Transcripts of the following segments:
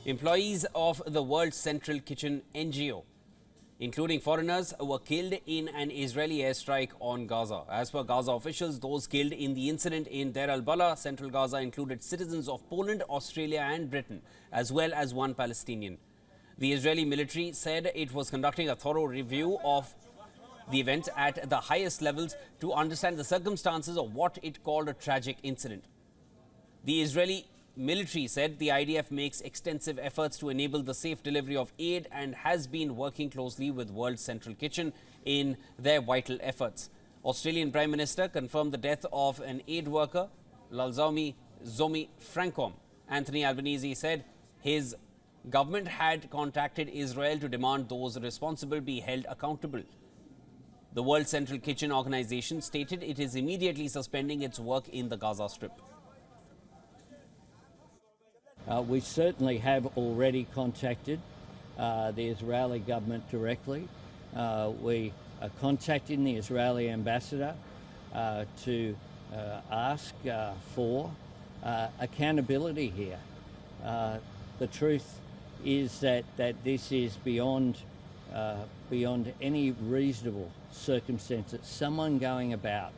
Employees of the World Central Kitchen NGO, including foreigners, were killed in an Israeli airstrike on Gaza. As per Gaza officials, those killed in the incident in Deir al-Balah, central Gaza, included citizens of Poland, Australia and Britain, as well as one Palestinian. The Israeli military said it was conducting a thorough review of the event at the highest levels to understand the circumstances of what it called a tragic incident. The Israeli military said the IDF makes extensive efforts to enable the safe delivery of aid and has been working closely with World Central Kitchen in their vital efforts. Australian Prime Minister confirmed the death of an aid worker, Lalzaumi Zomi Frankom. Anthony Albanese said his government had contacted Israel to demand those responsible be held accountable. The World Central Kitchen organization stated it is immediately suspending its work in the Gaza Strip. We certainly have already contacted the Israeli government directly. We are contacting the Israeli ambassador to ask for accountability here. The truth is that this is beyond any reasonable circumstances. Someone going about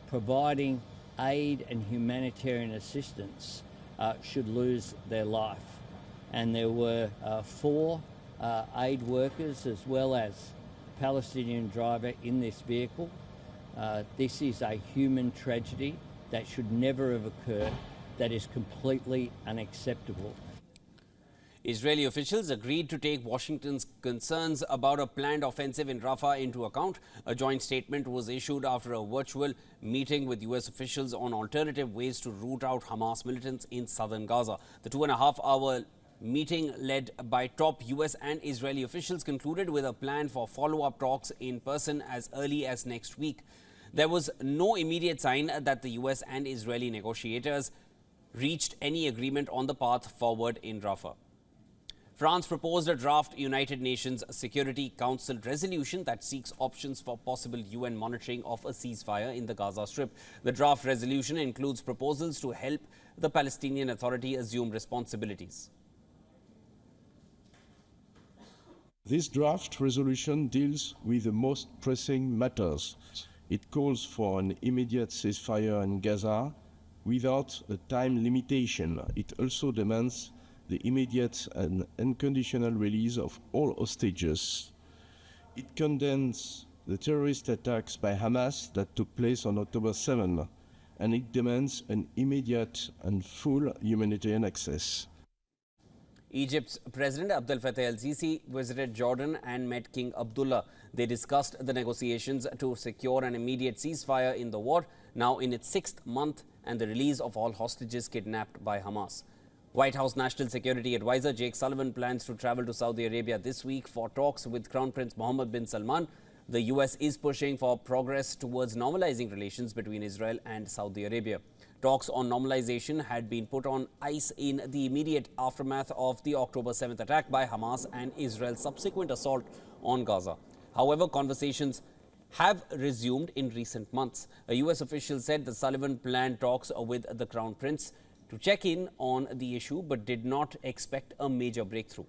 providing aid and humanitarian assistance should lose their life. And there were 4 aid workers as well as a Palestinian driver in this vehicle. This is a human tragedy that should never have occurred, that is completely unacceptable. Israeli officials agreed to take Washington's concerns about a planned offensive in Rafah into account. A joint statement was issued after a virtual meeting with U.S. officials on alternative ways to root out Hamas militants in southern Gaza. The 2.5-hour meeting, led by top U.S. and Israeli officials, concluded with a plan for follow-up talks in person as early as next week. There was no immediate sign that the U.S. and Israeli negotiators reached any agreement on the path forward in Rafah. France proposed a draft United Nations Security Council resolution that seeks options for possible UN monitoring of a ceasefire in the Gaza Strip. The draft resolution includes proposals to help the Palestinian Authority assume responsibilities. This draft resolution deals with the most pressing matters. It calls for an immediate ceasefire in Gaza without a time limitation. It also demands the immediate and unconditional release of all hostages. It condemns the terrorist attacks by Hamas that took place on October 7, and it demands an immediate and full humanitarian access. Egypt's President Abdel Fattah el-Sisi visited Jordan and met King Abdullah. They discussed the negotiations to secure an immediate ceasefire in the war, now in its 6th month, and the release of all hostages kidnapped by Hamas. White House National Security Advisor Jake Sullivan plans to travel to Saudi Arabia this week for talks with Crown Prince Mohammed bin Salman. The U.S. is pushing for progress towards normalizing relations between Israel and Saudi Arabia. Talks on normalization had been put on ice in the immediate aftermath of the October 7th attack by Hamas and Israel's subsequent assault on Gaza. However, conversations have resumed in recent months. A U.S. official said that Sullivan planned talks with the Crown Prince to check in on the issue, but did not expect a major breakthrough.